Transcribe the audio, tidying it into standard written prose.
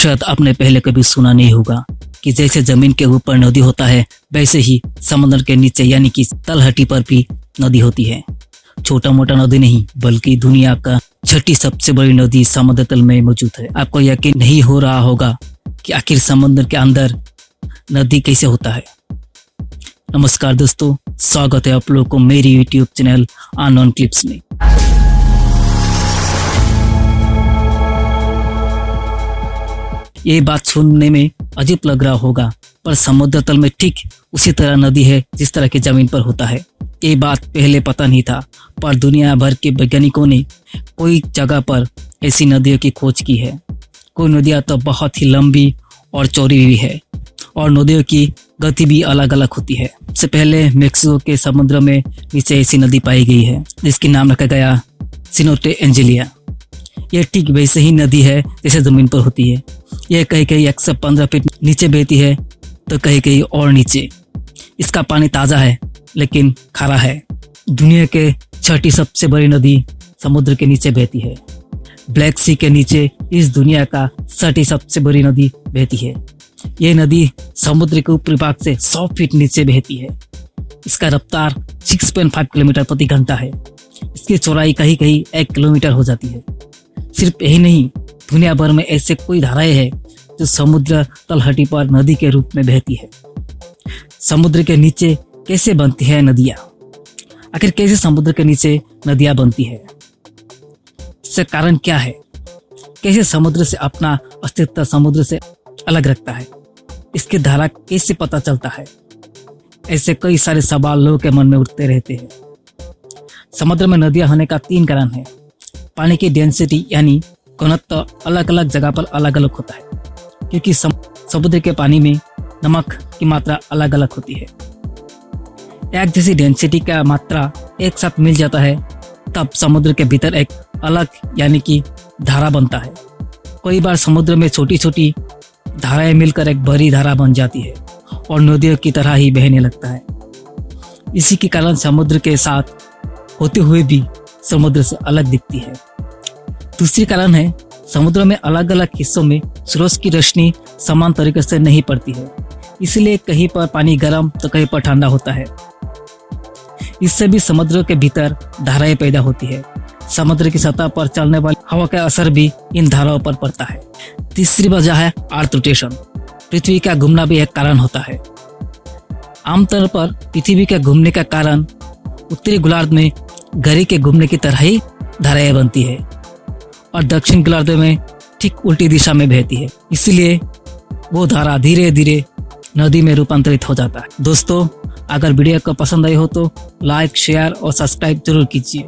शायद आपने पहले कभी सुना नहीं होगा कि जैसे जमीन के ऊपर नदी होता है वैसे ही समुद्र के नीचे यानी कि तलहटी पर भी नदी होती है। छोटा मोटा नदी नहीं बल्कि दुनिया का छठी सबसे बड़ी नदी समुद्र तल में मौजूद है। आपको यकीन नहीं हो रहा होगा कि आखिर समुद्र के अंदर नदी कैसे होता है। नमस्कार दोस्तों, स्वागत है आप लोगों को मेरी यूट्यूब चैनल अननोन क्लिप्स में। ये बात सुनने में अजीब लग रहा होगा, पर समुद्र तल में ठीक उसी तरह नदी है जिस तरह की जमीन पर होता है। ये बात पहले पता नहीं था, पर दुनिया भर के वैज्ञानिकों ने कोई जगह पर ऐसी नदियों की खोज की है। कोई नदियाँ तो बहुत ही लंबी और चौड़ी भी है और नदियों की गति भी अलग अलग होती है। सबसे पहले मेक्सिको के समुद्र में नीचे ऐसी नदी पाई गई है जिसकी नाम रखा गया सिनोटे एंजेलिया। यह ठीक वैसे ही नदी है जैसे जमीन पर होती है। यह कहीं कहीं 115 फीट नीचे बहती है तो कहीं कहीं और नीचे। इसका पानी ताज़ा है लेकिन खारा है। दुनिया के छठी सबसे बड़ी नदी समुद्र के नीचे बहती है। ब्लैक सी के नीचे इस दुनिया का छठी सबसे बड़ी नदी बहती है। यह नदी समुद्र के ऊपरी भाग से 100 फीट नीचे बहती है। इसका रफ्तार 6.5 किलोमीटर प्रति घंटा है। इसकी चौड़ाई कहीं कहीं 1 किलोमीटर हो जाती है। सिर्फ यही नहीं, दुनिया भर में ऐसे कोई धाराएं हैं जो समुद्र तलहटी पर नदी के रूप में बहती है। समुद्र के नीचे कैसे बनती है नदियाँ? आखिर कैसे समुद्र के नीचे नदियाँ बनती है? इसका कारण क्या है? कैसे समुद्र से अपना अस्तित्व समुद्र से अलग रखता है? इसकी धारा कैसे पता चलता है? ऐसे कई सारे सवाल लोगों के मन में उठते रहते हैं। समुद्र में नदियाँ होने का 3 कारण है। पानी की डेंसिटी यानी घनत्व अलग अलग जगह पर अलग अलग होता है, क्योंकि समुद्र के पानी में नमक की मात्रा अलग अलग होती है। एक जैसी डेंसिटी का मात्रा एक साथ मिल जाता है तब समुद्र के भीतर एक अलग यानी कि धारा बनता है। कई बार समुद्र में छोटी छोटी धाराएं मिलकर एक बड़ी धारा बन जाती है और नदियों की तरह ही बहने लगता है। इसी के कारण समुद्र के साथ होते हुए भी समुद्र से अलग दिखती है। दूसरी कारण है, समुद्र में अलग अलग हिस्सों में सूरज की रोशनी समान तरीके से नहीं पड़ती है, इसलिए कहीं पर पानी गर्म तो कहीं पर ठंडा होता है। इससे भी समुद्र के भीतर धाराएं पैदा होती है। समुद्र की सतह पर चलने वाली हवा का असर भी इन धाराओं पर पड़ता है। तीसरी वजह है अर्थ रोटेशन। पृथ्वी का घूमना भी एक कारण होता है। आमतौर पर पृथ्वी के घूमने का कारण उत्तरी गोलार्ध में घड़ी के घूमने की तरह ही धाराएं बनती है और दक्षिण गोलार्ध में ठीक उल्टी दिशा में बहती है। इसलिए वो धारा धीरे धीरे नदी में रूपांतरित हो जाता है। दोस्तों, अगर वीडियो को पसंद आई हो तो लाइक, शेयर और सब्सक्राइब जरूर कीजिए।